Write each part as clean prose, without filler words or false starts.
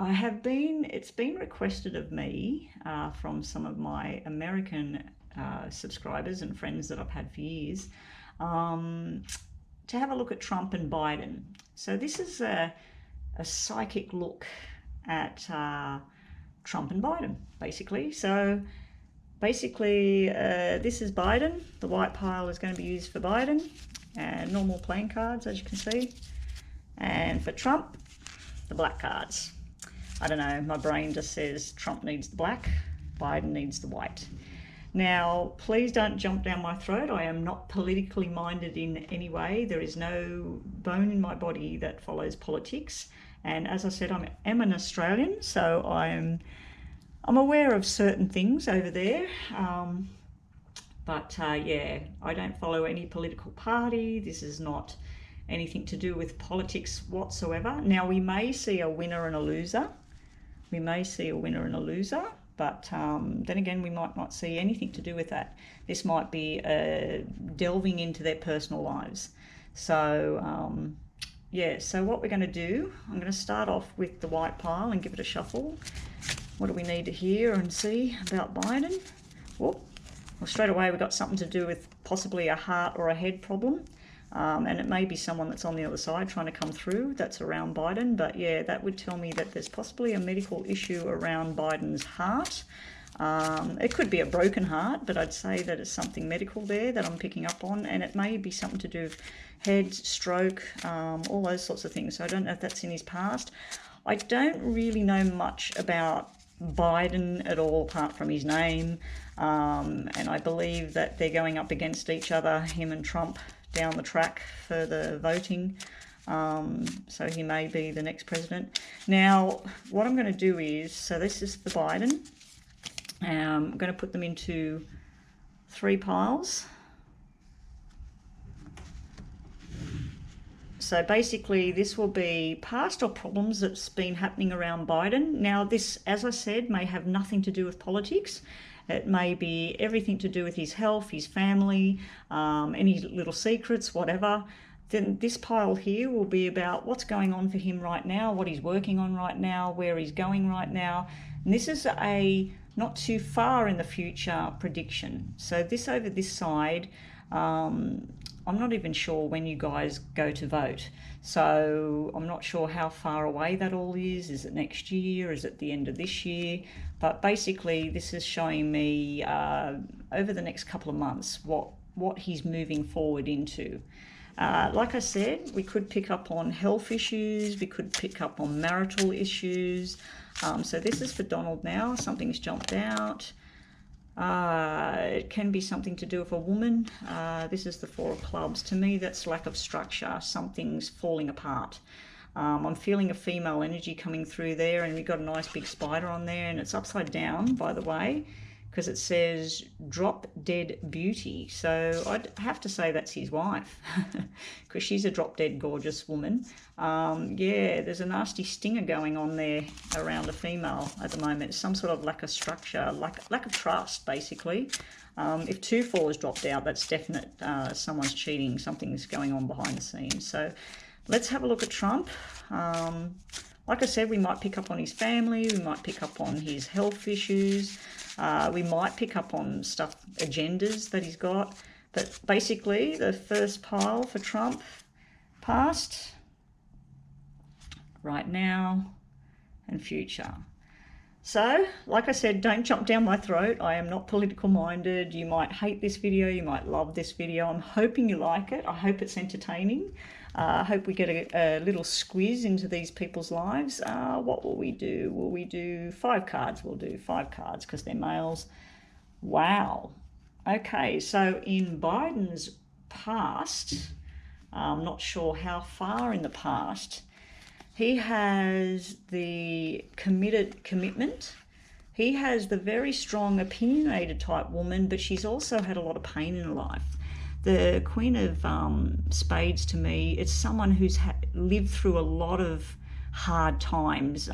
It's been requested of me from some of my American subscribers and friends that I've had for years to have a look at Trump and Biden. So this is a psychic look at Trump and Biden, basically. So basically, this is Biden. The white pile is going to be used for Biden, and normal playing cards, as you can see. And for Trump, the black cards. I don't know, my brain just says Trump needs the black, Biden needs the white. Now, please don't jump down my throat. I am not politically minded in any way. There is no bone in my body that follows politics. And as I said, I am an Australian, so I'm aware of certain things over there. Yeah, I don't follow any political party. This is not anything to do with politics whatsoever. Now, we may see a winner and a loser. But then again, we might not see anything to do with that. This might be delving into their personal lives. So, so what we're going to do, I'm going to start off with the white pile and give it a shuffle. What do we need to hear and see about Biden? Well, straight away we've got something to do with possibly a heart or a head problem. And it may be someone that's on the other side trying to come through that's around Biden. But yeah, that would tell me that there's possibly a medical issue around Biden's heart. It could be a broken heart, but I'd say that it's something medical there that I'm picking up on. And it may be something to do with head, stroke, all those sorts of things. So I don't know if that's in his past. I don't really know much about Biden at all apart from his name. And I believe that they're going up against each other, him and Trump, down the track for the voting. So he may be the next president. Now, what I'm going to do is, so this is the Biden. I'm going to put them into 3 piles. So basically, this will be past or problems that's been happening around Biden. Now, this, as I said, may have nothing to do with politics. It may be everything to do with his health, his family, any little secrets, whatever. Then this pile here will be about what's going on for him right now, what he's working on right now, where he's going right now. And this is a not too far in the future prediction. So this over this side, I'm not even sure when you guys go to vote. So I'm not sure how far away that all is. Is it next year? Is it the end of this year? But basically, this is showing me over the next couple of months what he's moving forward into. Like I said, we could pick up on health issues. We could pick up on marital issues. So this is for Donald now. Something's jumped out. It can be something to do with a woman. This is the 4 of clubs. To me, that's lack of structure. Something's falling apart. I'm feeling a female energy coming through there, and we've got a nice big spider on there, and it's upside down, by the way, because it says drop dead beauty. So I'd have to say that's his wife, because she's a drop dead gorgeous woman. Yeah, there's a nasty stinger going on there around a female at the moment. Some sort of lack of structure, lack of trust, basically. If 2 4s dropped out, that's definite. Someone's cheating. Something's going on behind the scenes. So let's have a look at Trump. Like I said, we might pick up on his family. We might pick up on his health issues. We might pick up on stuff, agendas that he's got. But basically, the first pile for Trump, past, right now, and future. So, like I said, don't jump down my throat. I am not political minded. You might hate this video. You might love this video. I'm hoping you like it. I hope it's entertaining. I hope we get a little squeeze into these people's lives. What will we do? Will we do 5 cards? We'll do 5 cards because they're males. Wow. Okay, so in Biden's past, I'm not sure how far in the past, he has the commitment. He has the very strong opinionated type woman, but she's also had a lot of pain in her life. The Queen of Spades, to me, it's someone who's lived through a lot of hard times,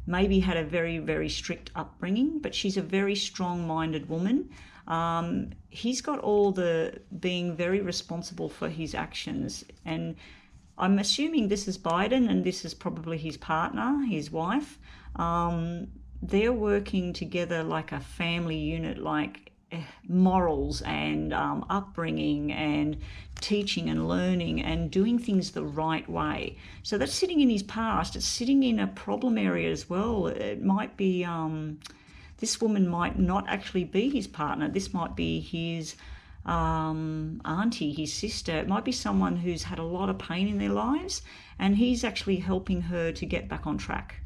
maybe had a very, very strict upbringing, but she's a very strong-minded woman. He's got all the being very responsible for his actions, and I'm assuming this is Biden and this is probably his partner, his wife. They're working together like a family unit, like morals and upbringing and teaching and learning and doing things the right way. So that's sitting in his past. It's sitting in a problem area as well. It might be, this woman might not actually be his partner. This might be his auntie, his sister. It might be someone who's had a lot of pain in their lives and he's actually helping her to get back on track.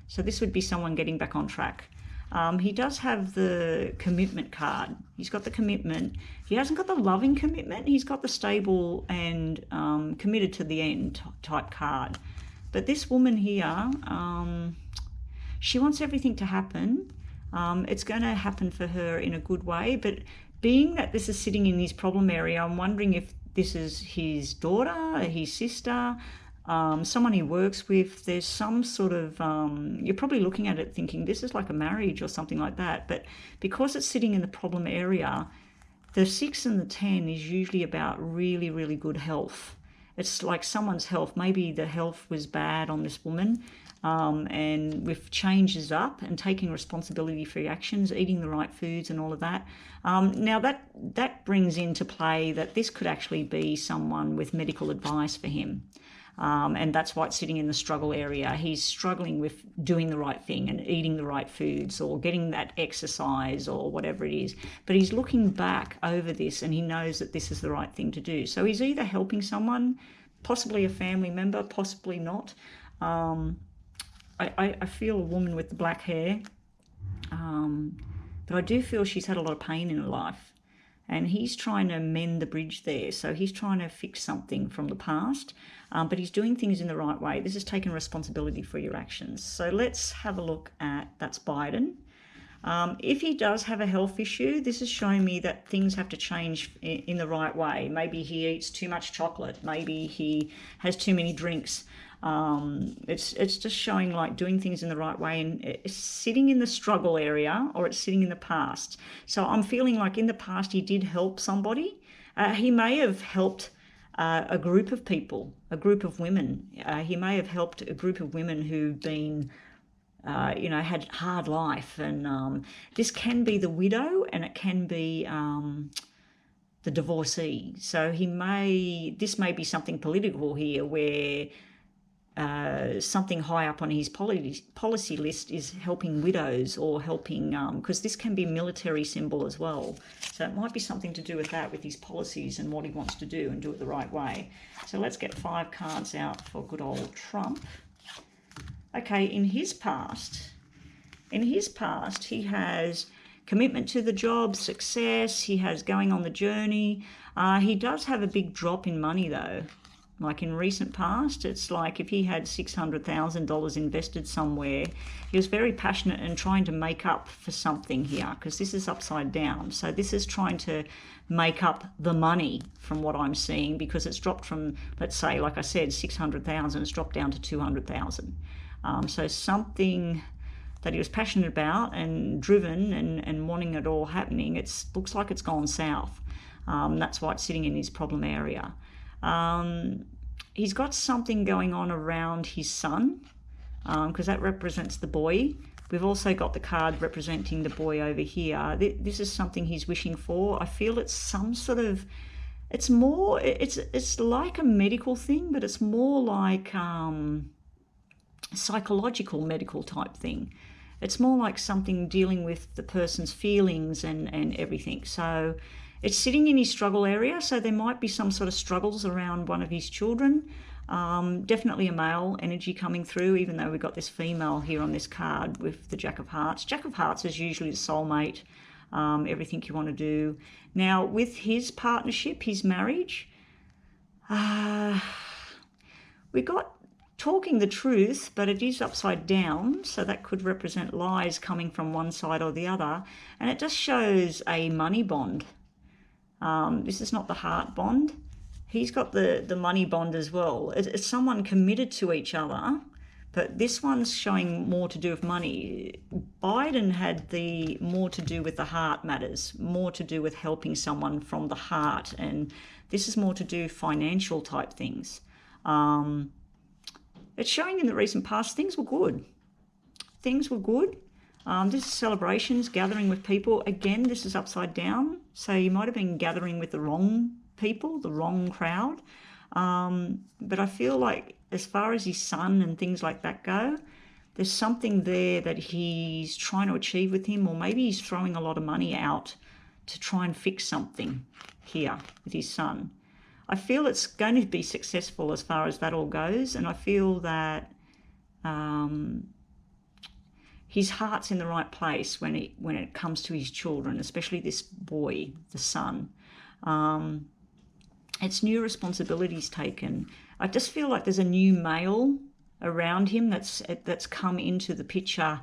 So this would be someone getting back on track. He does have the commitment card. He's got the commitment. He hasn't got the loving commitment. He's got the stable and committed to the end type card. But this woman here, she wants everything to happen. It's going to happen for her in a good way. But being that this is sitting in his problem area, I'm wondering if this is his daughter, his sister, someone he works with. There's some sort of, you're probably looking at it thinking this is like a marriage or something like that. But because it's sitting in the problem area, the 6 and the 10 is usually about really, really good health. It's like someone's health. Maybe the health was bad on this woman. And with changes up and taking responsibility for your actions, eating the right foods and all of that. Now that brings into play that this could actually be someone with medical advice for him. And that's why it's sitting in the struggle area. He's struggling with doing the right thing and eating the right foods or getting that exercise or whatever it is. But he's looking back over this and he knows that this is the right thing to do. So he's either helping someone, possibly a family member, possibly not. I feel a woman with the black hair, but I do feel she's had a lot of pain in her life. And he's trying to mend the bridge there. So he's trying to fix something from the past, but he's doing things in the right way. This is taking responsibility for your actions. So let's have a look at, that's Biden. If he does have a health issue, this is showing me that things have to change in the right way. Maybe he eats too much chocolate. Maybe he has too many drinks. It's just showing like doing things in the right way, and it's sitting in the struggle area or it's sitting in the past. So I'm feeling like in the past he did help somebody. He may have helped a group of people, a group of women. He may have helped a group of women who've been had hard life, and this can be the widow and it can be the divorcee. So this may be something political here where something high up on his policy list is helping widows or helping, because this can be military symbol as well. So it might be something to do with that, with his policies and what he wants to do and do it the right way. So let's get 5 cards out for good old Trump. Okay, in his past, he has commitment to the job, success, he has going on the journey. He does have a big drop in money though. Like in recent past, it's like if he had $600,000 invested somewhere, he was very passionate and trying to make up for something here, because this is upside down. So this is trying to make up the money from what I'm seeing, because it's dropped from, let's say, like I said, 600,000, it's dropped down to 200,000. So something that he was passionate about and driven and wanting it all happening, it looks like it's gone south. That's why it's sitting in his problem area. He's got something going on around his son, because that represents the boy. We've also got the card representing the boy over here. This is something he's wishing for. I feel it's some sort of, it's like a medical thing, but it's more like psychological medical type thing. It's more like something dealing with the person's feelings and everything. So it's sitting in his struggle area, so there might be some sort of struggles around one of his children. Definitely a male energy coming through, even though we've got this female here on this card with the Jack of Hearts. Jack of Hearts is usually the soulmate, everything you want to do. Now, with his partnership, his marriage, we got talking the truth, but it is upside down, so that could represent lies coming from one side or the other. And it just shows a money bond. This is not the heart bond. He's got the money bond as well. It's someone committed to each other, but this one's showing more to do with money. Biden had the more to do with the heart matters, more to do with helping someone from the heart, and this is more to do financial type things. It's showing in the recent past things were good. Things were good. This is celebrations, gathering with people. Again, this is upside down. So you might have been gathering with the wrong people, the wrong crowd. But I feel like as far as his son and things like that go, there's something there that he's trying to achieve with him, or maybe he's throwing a lot of money out to try and fix something here with his son. I feel it's going to be successful as far as that all goes, and I feel that his heart's in the right place when it comes to his children, especially this boy, the son. It's new responsibilities taken. I just feel like there's a new male around him that's come into the picture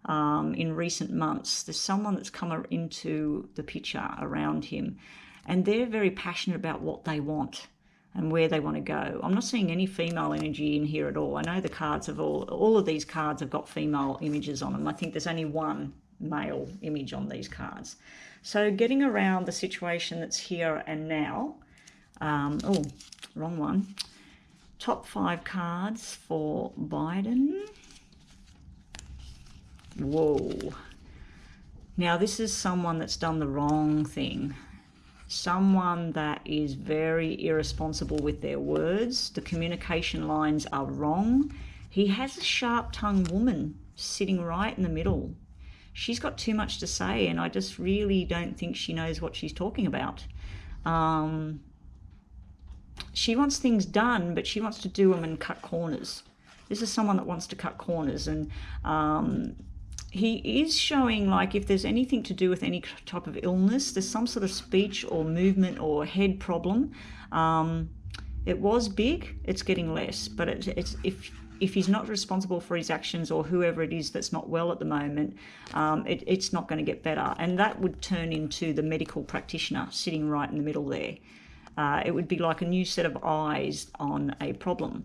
in recent months. There's someone that's come into the picture around him, and they're very passionate about what they want and where they want to go. I'm not seeing any female energy in here at all. I know the cards have all of these cards have got female images on them. I think there's only one male image on these cards. So getting around the situation that's here and now. Oh, wrong one. Top 5 cards for Biden. Whoa. Now this is someone that's done the wrong thing. Someone that is very irresponsible with their words. The communication lines are wrong. He has a sharp-tongued woman sitting right in the middle. She's got too much to say, and I just really don't think she knows what she's talking about. She wants things done, but she wants to do them and cut corners. This is someone that wants to cut corners, and he is showing, like, if there's anything to do with any type of illness, there's some sort of speech or movement or head problem. It was big, it's getting less, but it's if he's not responsible for his actions, or whoever it is that's not well at the moment, it's not going to get better. And that would turn into the medical practitioner sitting right in the middle there. It would be like a new set of eyes on a problem.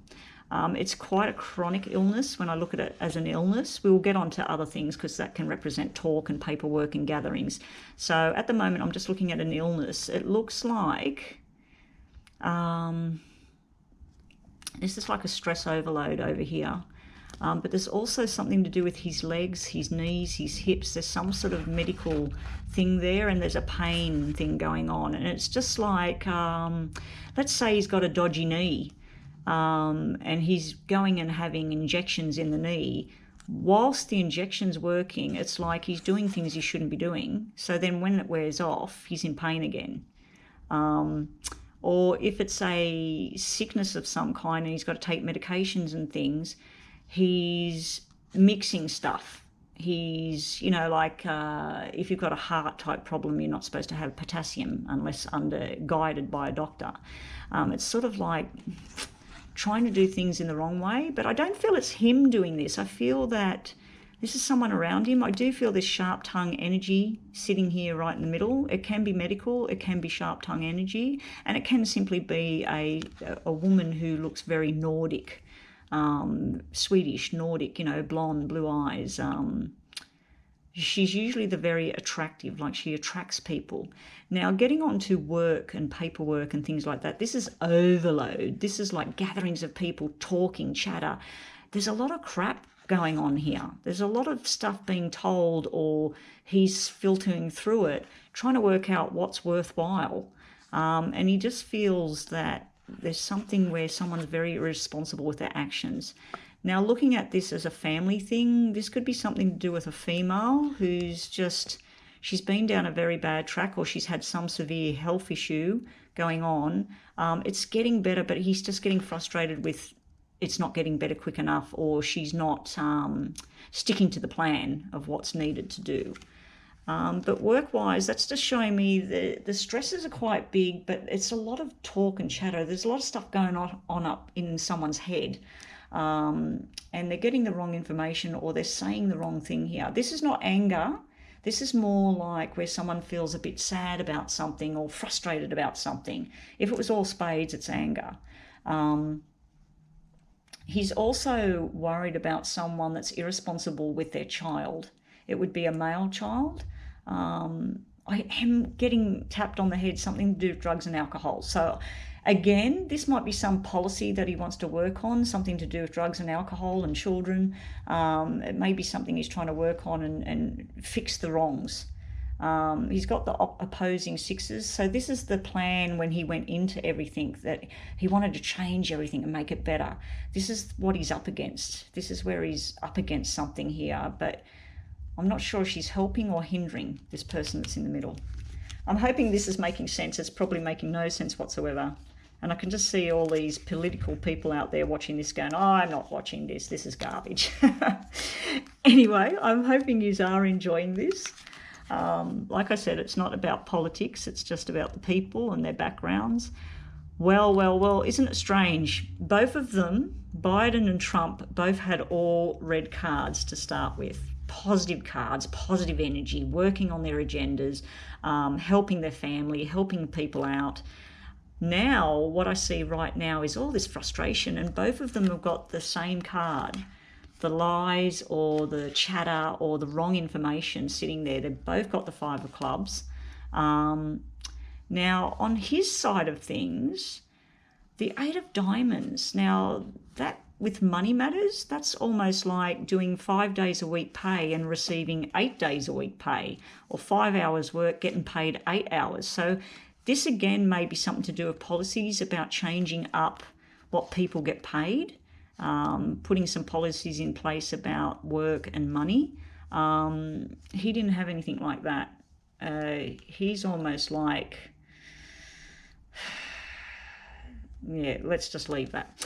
It's quite a chronic illness when I look at it as an illness. We will get on to other things because that can represent talk and paperwork and gatherings. So at the moment, I'm just looking at an illness. It looks like this is like a stress overload over here. But there's also something to do with his legs, his knees, his hips. There's some sort of medical thing there, and there's a pain thing going on. And it's just like, let's say he's got a dodgy knee, and he's going and having injections in the knee. Whilst the injection's working, it's like he's doing things he shouldn't be doing. So then when it wears off, he's in pain again. Or if it's a sickness of some kind and he's got to take medications and things, he's mixing stuff. He's, like if you've got a heart type problem, you're not supposed to have potassium unless guided by a doctor. It's sort of like trying to do things in the wrong way, but I don't feel it's him doing this. I feel that this is someone around him. I do feel this sharp tongue energy sitting here right in the middle. It can be medical, it can be sharp tongue energy, and it can simply be a woman who looks very Nordic. Swedish, Nordic, blonde, blue eyes. She's usually the very attractive, like she attracts people. Now, getting on to work and paperwork and things like that, this is overload. This is like gatherings of people talking, chatter. There's a lot of crap going on here. There's a lot of stuff being told, or he's filtering through it, trying to work out what's worthwhile. And he just feels that there's something where someone's very irresponsible with their actions. Now, looking at this as a family thing, this could be something to do with a female who's she's been down a very bad track, or she's had some severe health issue going on. It's getting better, but he's just getting frustrated with it's not getting better quick enough, or she's not sticking to the plan of what's needed to do. But work-wise, that's just showing me the stresses are quite big, but it's a lot of talk and chatter. There's a lot of stuff going on up in someone's head, and they're getting the wrong information, or they're saying the wrong thing here. This is not anger. This is more like where someone feels a bit sad about something or frustrated about something. If it was all spades, it's anger. He's also worried about someone that's irresponsible with their child. It would be a male child. I am getting tapped on the head, something to do with drugs and alcohol. So Again, this might be some policy that he wants to work on, something to do with drugs and alcohol and children. It may be something he's trying to work on and fix the wrongs. He's got the opposing sixes. So this is the plan when he went into everything, that he wanted to change everything and make it better. This is what he's up against. This is where he's up against something here. But I'm not sure if she's helping or hindering this person that's in the middle. I'm hoping this is making sense. It's probably making no sense whatsoever. And I can just see all these political people out there watching this going, oh, I'm not watching this. This is garbage. Anyway, I'm hoping you are enjoying this. Like I said, it's not about politics. It's just about the people and their backgrounds. Well, isn't it strange? Both of them, Biden and Trump, both had all red cards to start with. Positive cards, positive energy, working on their agendas, helping their family, helping people out. Now, what I see right now is all this frustration, and both of them have got the same card. The lies or the chatter or the wrong information sitting there. They've both got the Five of Clubs. Now, on his side of things, the Eight of Diamonds. Now, that with money matters, that's almost like doing 5 days a week pay and receiving 8 days a week pay, or 5 hours work getting paid 8 hours. So this again may be something to do with policies about changing up what people get paid. Putting some policies in place about work and money. He didn't have anything like that. He's almost like, yeah, let's just leave that.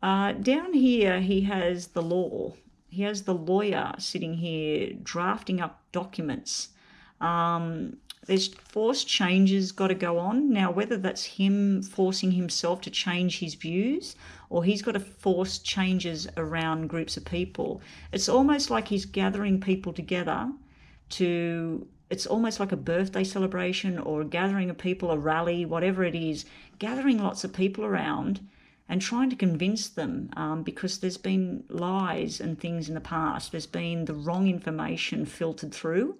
Down here, he has the law. He has the lawyer sitting here drafting up documents. There's forced changes got to go on. Now, whether that's him forcing himself to change his views or he's got to force changes around groups of people, it's almost like he's gathering people together it's almost like a birthday celebration or a gathering of people, a rally, whatever it is, gathering lots of people around and trying to convince them, because there's been lies and things in the past. There's been the wrong information filtered through.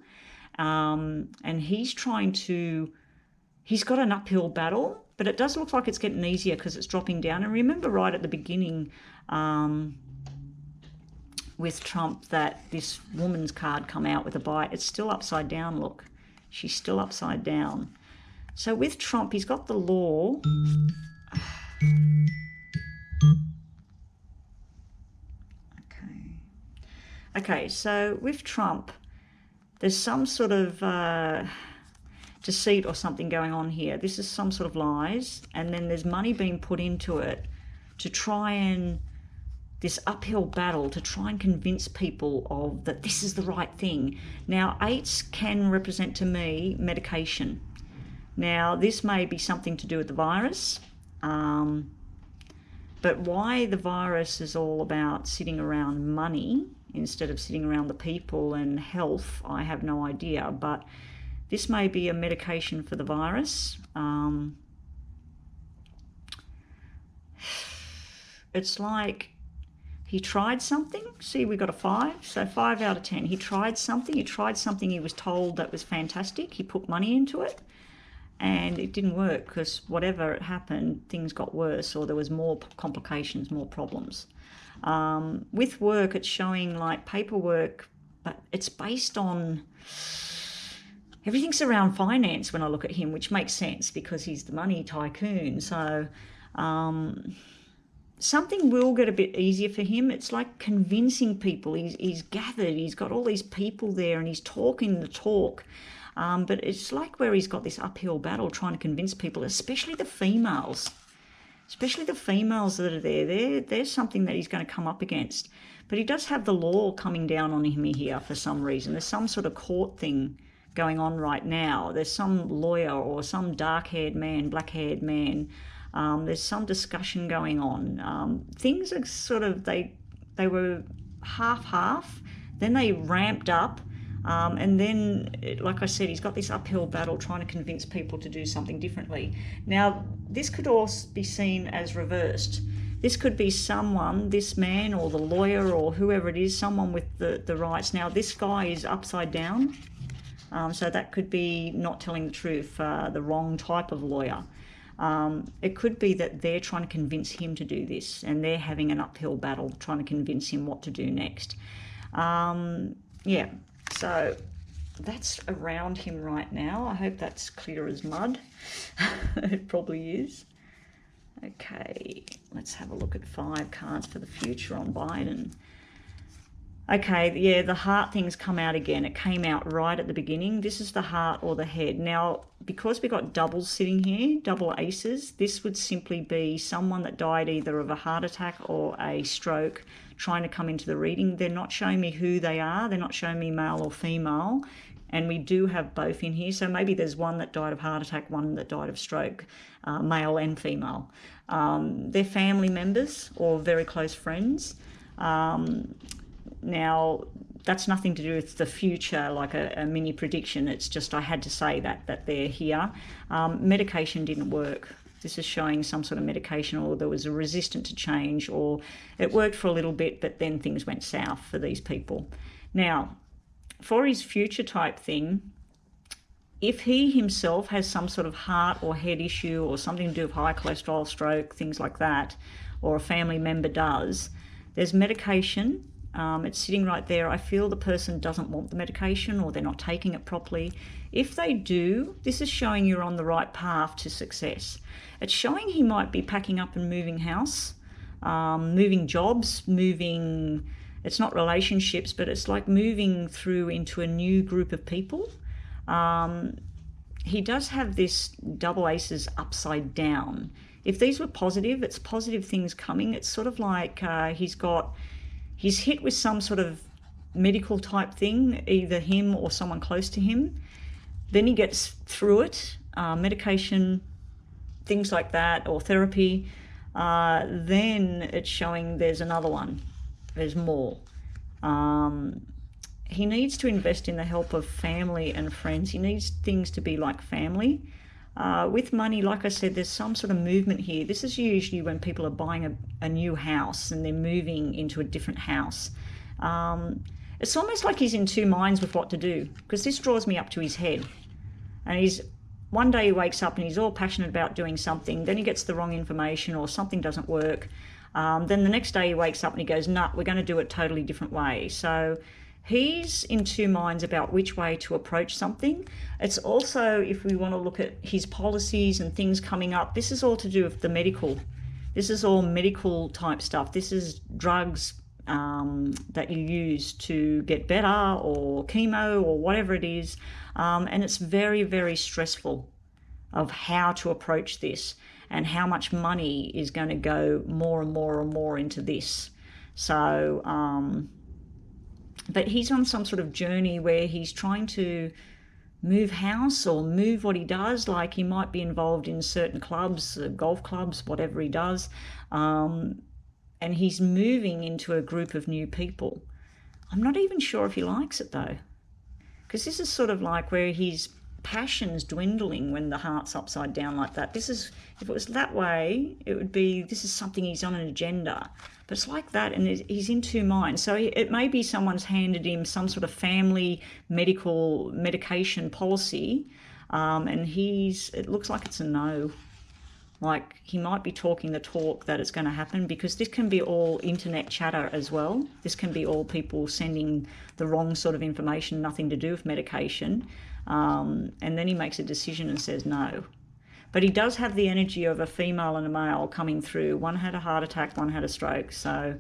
And he's got an uphill battle, but it does look like it's getting easier because it's dropping down. And remember right at the beginning with Trump that this woman's card come out with a bite. It's still upside down, look. She's still upside down. So with Trump, he's got the law. Okay, so with Trump, there's some sort of deceit or something going on here. This is some sort of lies, and then there's money being put into it to try and, this uphill battle to try and convince people of that this is the right thing. Now, eights can represent to me medication. Now, this may be something to do with the virus, but why the virus is all about sitting around money instead of sitting around the people and health, I have no idea. But this may be a medication for the virus. It's like he tried something. See, we got a 5, so 5 out of 10. He tried something. He was told that was fantastic. He put money into it, and it didn't work because whatever happened, things got worse, or there was more complications, more problems. With work, it's showing like paperwork, but it's based on, everything's around finance when I look at him, which makes sense because he's the money tycoon. So something will get a bit easier for him. It's like convincing people. He's gathered, he's got all these people there and he's talking the talk. But it's like where he's got this uphill battle trying to convince people, especially the females. Especially the females that are there. There's something that he's going to come up against. But he does have the law coming down on him here for some reason. There's some sort of court thing going on right now. There's some lawyer or some dark-haired man, black-haired man. There's some discussion going on. Things are sort of, they were half-half. Then they ramped up. And then, like I said, he's got this uphill battle trying to convince people to do something differently. Now, this could also be seen as reversed. This could be someone, this man or the lawyer or whoever it is, someone with the rights. Now, this guy is upside down. So that could be not telling the truth, the wrong type of lawyer. It could be that they're trying to convince him to do this, and they're having an uphill battle trying to convince him what to do next. Yeah, so that's around him right now. I hope that's clear as mud. It probably is. Okay, let's have a look at 5 cards for the future on Biden. Okay, yeah, the heart thing's come out again. It came out right at the beginning. This is the heart or the head. Now, because we got doubles sitting here, double aces, this would simply be someone that died either of a heart attack or a stroke trying to come into the reading. They're not showing me who they are. They're not showing me male or female. And we do have both in here. So maybe there's one that died of heart attack, one that died of stroke, male and female. They're family members or very close friends. Now, that's nothing to do with the future, like a mini prediction. It's just I had to say that they're here. Medication didn't work. This is showing some sort of medication, or there was a resistance to change, or it worked for a little bit, but then things went south for these people. Now, for his future type thing, if he himself has some sort of heart or head issue or something to do with high cholesterol, stroke, things like that, or a family member does, there's medication. It's sitting right there. I feel the person doesn't want the medication, or they're not taking it properly. If they do, this is showing you're on the right path to success. It's showing he might be packing up and moving house, moving jobs, moving, it's not relationships, but it's like moving through into a new group of people. He does have this double aces upside down. If these were positive, it's positive things coming. It's sort of like he's hit with some sort of medical type thing, either him or someone close to him. Then he gets through it, medication, things like that, or therapy. Then it's showing there's another one. There's more. He needs to invest in the help of family and friends. He needs things to be like family. With money, like I said, there's some sort of movement here. This is usually when people are buying a new house and they're moving into a different house. It's almost like he's in two minds with what to do, because this draws me up to his head. And one day he wakes up and he's all passionate about doing something, then he gets the wrong information or something doesn't work. Then the next day he wakes up and he goes, nah, we're going to do it a totally different way. So he's in two minds about which way to approach something. It's also, if we want to look at his policies and things coming up, this is all to do with the medical. This is all medical type stuff. This is drugs that you use to get better, or chemo, or whatever it is. And it's very, very stressful of how to approach this and how much money is going to go more and more and more into this. So, but he's on some sort of journey where he's trying to move house or move what he does. Like he might be involved in certain clubs, golf clubs, whatever he does. And he's moving into a group of new people. I'm not even sure if he likes it though, because this is sort of like where his passion's dwindling when the heart's upside down like that. This is, if it was that way, it would be, this is something he's on an agenda. But it's like that, and he's in two minds. So it may be someone's handed him some sort of family medication policy, and it looks like it's a no. Like he might be talking the talk that it's going to happen, because this can be all internet chatter as well. This can be all people sending the wrong sort of information, nothing to do with medication. And then he makes a decision and says no. But he does have the energy of a female and a male coming through. One had a heart attack, one had a stroke. So,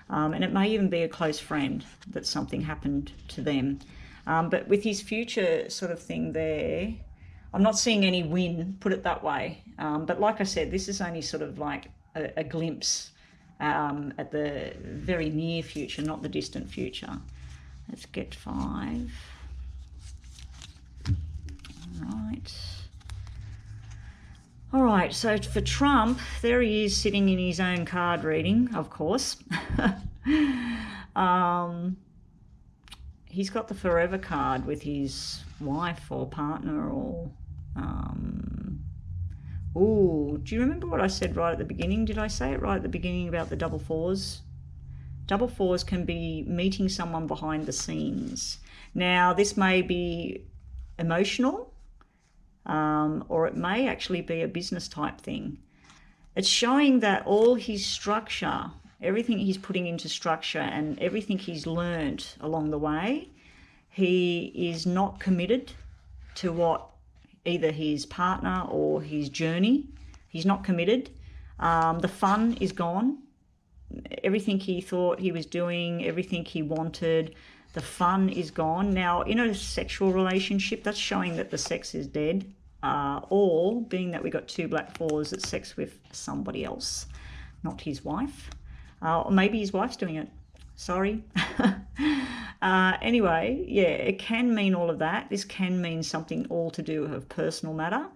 and it may even be a close friend that something happened to them. But with his future sort of thing there, I'm not seeing any win, put it that way. But like I said, this is only sort of like a glimpse at the very near future, not the distant future. Let's get 5. All right, so for Trump, there he is sitting in his own card reading, of course. He's got the forever card with his wife or partner or... Oh, do you remember what I said right at the beginning? Did I say it right at the beginning about the double fours? Double fours can be meeting someone behind the scenes. Now, this may be emotional. or it may actually be a business type thing. It's showing that all his structure, everything he's putting into structure and everything he's learnt along the way, he is not committed to what either his partner or his journey. He's not committed. The fun is gone. Everything he thought he was doing, everything he wanted, the fun is gone. Now, in a sexual relationship, that's showing that the sex is dead. Or, being that we got 2 black fours, it's sex with somebody else, not his wife. Or maybe his wife's doing it. Sorry. Anyway, yeah, it can mean all of that. This can mean something all to do with a personal matter.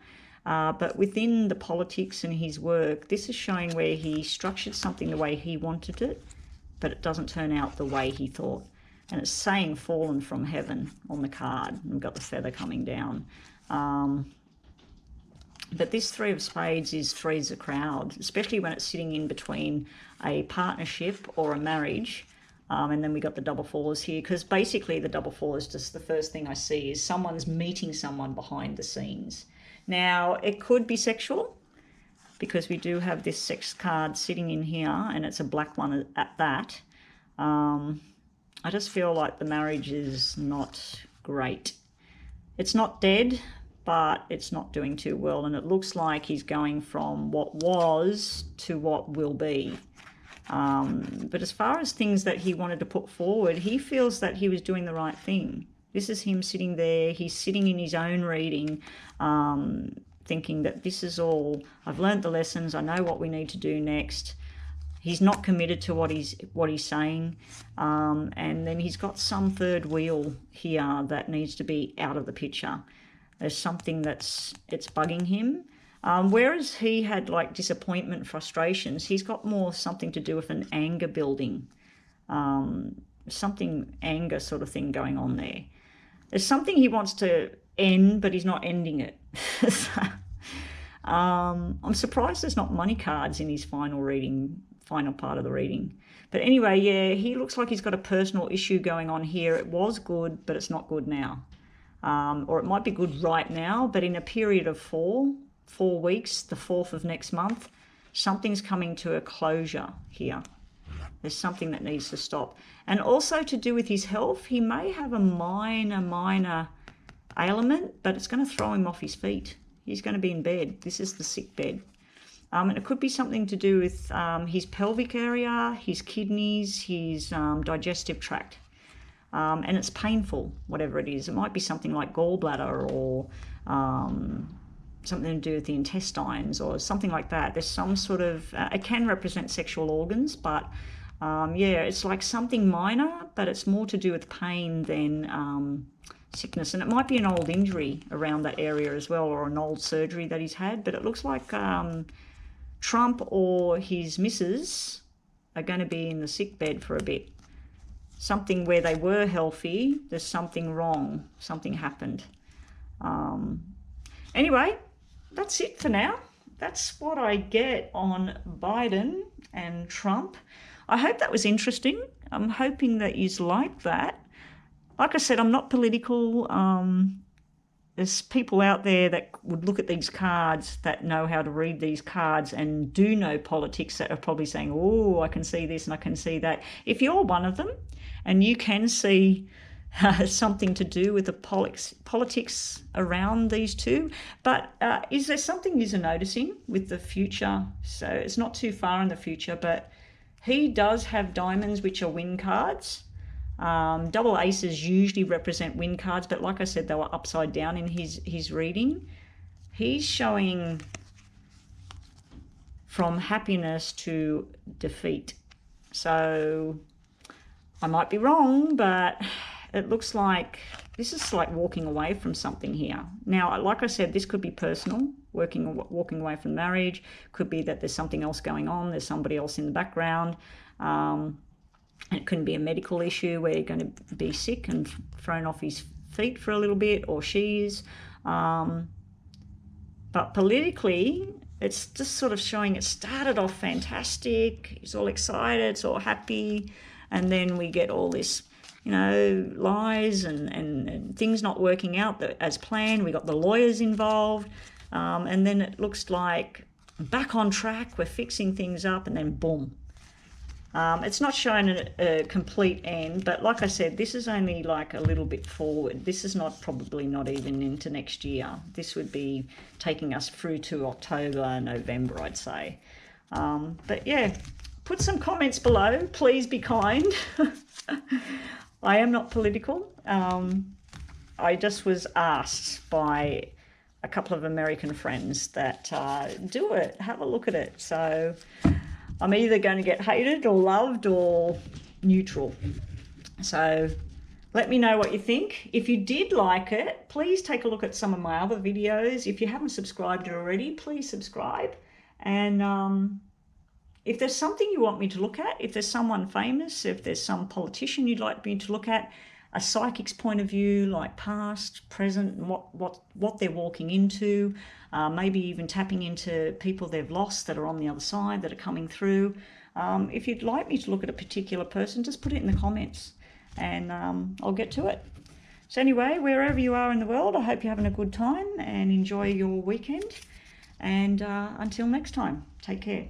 But within the politics and his work, this is showing where he structured something the way he wanted it, but it doesn't turn out the way he thought. And it's saying fallen from heaven on the card. We've got the feather coming down. But this 3 of spades is three's a crowd, especially when it's sitting in between a partnership or a marriage. And then we got the double fours here, because basically the double four is just the first thing I see is someone's meeting someone behind the scenes. Now, it could be sexual, because we do have this sex card sitting in here, and it's a black one at that. I just feel like the marriage is not great. It's not dead, but it's not doing too well, and it looks like he's going from what was to what will be. But as far as things that he wanted to put forward, he feels that he was doing the right thing. This is him sitting there. He's sitting in his own reading, thinking that this is all, I've learned the lessons, I know what we need to do next. He's not committed to what he's saying. And then he's got some third wheel here that needs to be out of the picture. There's something it's bugging him. Whereas he had like disappointment, frustrations, he's got more something to do with an anger building. Something anger sort of thing going on there. There's something he wants to end, but he's not ending it. I'm surprised there's not money cards in his final part of the reading. But anyway, yeah, he looks like he's got a personal issue going on here. It was good, but it's not good now. Or it might be good right now, but in a period of 4 weeks, the 4th of next month, something's coming to a closure here. There's something that needs to stop. And also to do with his health, he may have a minor ailment, but it's going to throw him off his feet. He's going to be in bed. This is the sick bed. And it could be something to do with his pelvic area, his kidneys, his digestive tract. And it's painful, whatever it is. It might be something like gallbladder or something to do with the intestines or something like that. There's some sort of, it can represent sexual organs, but yeah, it's like something minor, but it's more to do with pain than sickness. And it might be an old injury around that area as well, or an old surgery that he's had. But it looks like Trump or his missus are going to be in the sick bed for a bit. Something where they were healthy, there's something wrong, something happened. Anyway, that's it for now. That's what I get on Biden and Trump. I hope that was interesting. I'm hoping that you like that. Like I said, I'm not political. There's people out there that would look at these cards that know how to read these cards and do know politics that are probably saying, oh, I can see this and I can see that. If you're one of them and you can see something to do with the politics around these two, but is there something you're noticing with the future? So it's not too far in the future, but he does have diamonds, which are win cards. Double aces usually represent win cards, but like I said, they were upside down in his reading. He's showing from happiness to defeat. So I might be wrong, but it looks like this is like walking away from something here. Now, like I said, this could be personal, walking away from marriage. Could be that there's something else going on. There's somebody else in the background. It couldn't be a medical issue where you're going to be sick and thrown off his feet for a little bit, or she is. But politically, it's just sort of showing it started off fantastic. He's all excited, it's all happy. And then we get all this lies and things not working out as planned. We got the lawyers involved, and then it looks like back on track, we're fixing things up, and then boom. It's not showing a complete end, but like I said, this is only like a little bit forward. This is probably not even into next year. This would be taking us through to October, November, I'd say. But yeah, put some comments below. Please be kind. I am not political. I just was asked by a couple of American friends that do it, have a look at it. So I'm either going to get hated or loved or neutral. So let me know what you think. If you did like it, please take a look at some of my other videos. If you haven't subscribed already, please subscribe. And if there's something you want me to look at, if there's someone famous, if there's some politician you'd like me to look at, a psychic's point of view, like past, present, and what they're walking into, maybe even tapping into people they've lost that are on the other side, that are coming through. If you'd like me to look at a particular person, just put it in the comments and I'll get to it. So anyway, wherever you are in the world, I hope you're having a good time and enjoy your weekend. And until next time, take care.